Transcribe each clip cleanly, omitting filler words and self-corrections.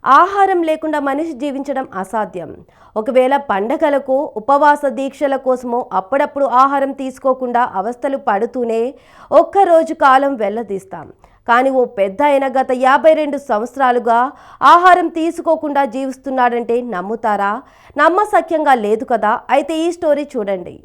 ఆహారం లేకుండా మనిషి జీవించడం అసాధ్యం. ఒకవేళ పండగలకు ఉపవాస దీక్షల కోసమో అప్పుడప్పుడు ఆహారం తీసుకోకుండా అవస్థలు పడుతూనే ఒక్కరోజు కాలం వెల్లదీస్తాం. కానీ ఓ పెద్ద ఆయన గత 52 సంవత్సరాలుగా ఆహారం తీసుకోకుండా జీవిస్తున్నాడంటే నమ్ముతారా? నమ్మశక్యంగా లేదు కదా. అయితే ఈ స్టోరీ చూడండి.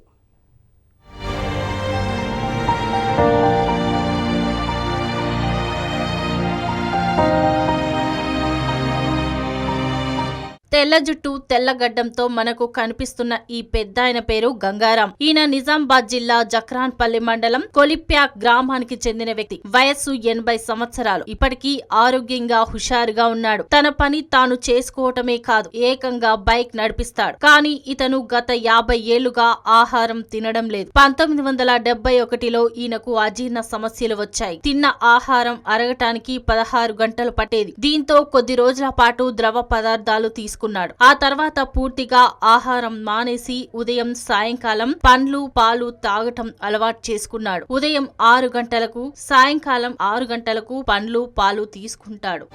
తెల్ల జుట్టు తెల్లగడ్డంతో మనకు కనిపిస్తున్న ఈ పెద్దాయన పేరు గంగారాం. ఈయన నిజామాబాద్ జిల్లా జక్రాన్పల్లి మండలం కొలిప్యాక్ గ్రామానికి చెందిన వ్యక్తి. వయస్సు 80 సంవత్సరాలు. ఇప్పటికీ ఆరోగ్యంగా హుషారుగా ఉన్నాడు. తన పని తాను చేసుకోవటమే కాదు, ఏకంగా బైక్ నడిపిస్తాడు. కానీ ఇతను గత 50 ఏళ్లుగా ఆహారం తినడం లేదు. 1971లో ఈయనకు అజీర్ణ సమస్యలు వచ్చాయి. తిన్న ఆహారం అరగటానికి 16 గంటలు పట్టేది. దీంతో కొద్ది రోజుల పాటు ద్రవ పదార్థాలు తీసుకున్నాడు. ఆ తర్వాత పూర్తిగా ఆహారం మానేసి ఉదయం సాయంకాలం పండ్లు పాలు తాగటం అలవాటు చేసుకున్నాడు. ఉదయం 6 గంటలకు సాయంకాలం 6 గంటలకు పండ్లు పాలు తీసుకుంటాడు.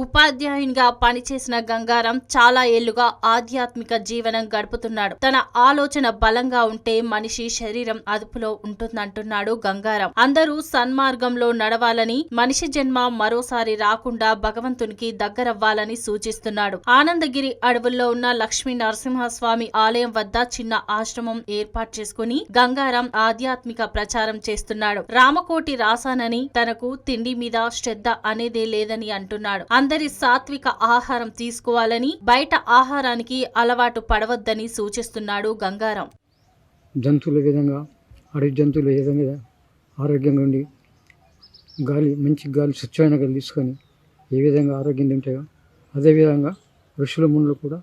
ఉపాధ్యాయునిగా పనిచేసిన గంగారాం చాలా ఏళ్లుగా ఆధ్యాత్మిక జీవనం గడుపుతున్నాడు. తన ఆలోచన బలంగా ఉంటే మనిషి శరీరం అదుపులో ఉంటుందంటున్నాడు గంగారాం. అందరూ సన్మార్గంలో నడవాలని, మనిషి జన్మ మరోసారి రాకుండా భగవంతునికి దగ్గరవ్వాలని సూచిస్తున్నాడు. ఆనందగిరి అడవుల్లో ఉన్న లక్ష్మీ నరసింహస్వామి ఆలయం వద్ద చిన్న ఆశ్రమం ఏర్పాటు చేసుకుని గంగారాం ఆధ్యాత్మిక ప్రచారం చేస్తున్నాడు. రామకోటి రాసానని తనకు తిండి మీద శ్రద్ధ అనేదే లేదని అంటున్నాడు. అందరి సాత్విక ఆహారం తీసుకోవాలని, బయట ఆహారానికి అలవాటు పడవద్దని సూచిస్తున్నాడు గంగారాం. జంతువుల విధంగా అడవి జంతువులు ఏ విధంగా ఆరోగ్యంగా ఉండి మంచి గాలి స్వచ్ఛమైన గాలి తీసుకొని ఏ విధంగా ఆరోగ్యం తింటాయో అదేవిధంగా ఋషుల మునులు కూడా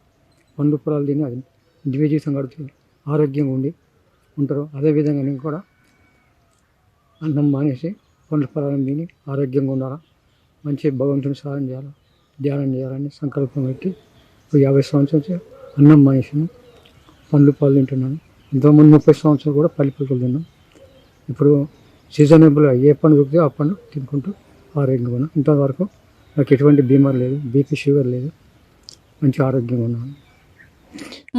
పండు పొలాలు తిని అది దివ్య జీవితం గడుపుతూ ఆరోగ్యంగా ఉంటారు. అదేవిధంగా నేను కూడా అన్నం మానేసి పండ్ల పొలాలను తిని ఆరోగ్యంగా ఉండాలా, మంచి భగవంతుని సాధన చేయాలి, ధ్యానం చేయాలని సంకల్పం పెట్టి ఇప్పుడు 50 సంవత్సరాలు అన్నం మానేసాను, పండ్లు పాలు తింటున్నాను. ఇంతకుముందు 30 సంవత్సరాలు కూడా పల్లిపూలు తిన్నాను. ఇప్పుడు సీజనబుల్గా ఏ పండు దొరికితే ఆ పండు తినుకుంటూ ఆరోగ్యంగా ఉన్నాను. ఇంతవరకు నాకు ఎటువంటి బీమార్ లేదు, బీపీ షుగర్ లేదు, మంచి ఆరోగ్యంగా ఉన్నాను.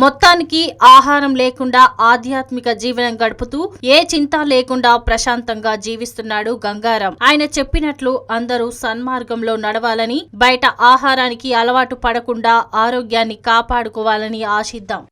మొత్తానికి ఆహారం లేకుండా ఆధ్యాత్మిక జీవనం గడుపుతూ ఏ చింత లేకుండా ప్రశాంతంగా జీవిస్తున్నాడు గంగారాం. ఆయన చెప్పినట్లు అందరూ సన్మార్గంలో నడవాలని, బయట ఆహారానికి అలవాటు పడకుండా ఆరోగ్యాన్ని కాపాడుకోవాలని ఆశిద్దాం.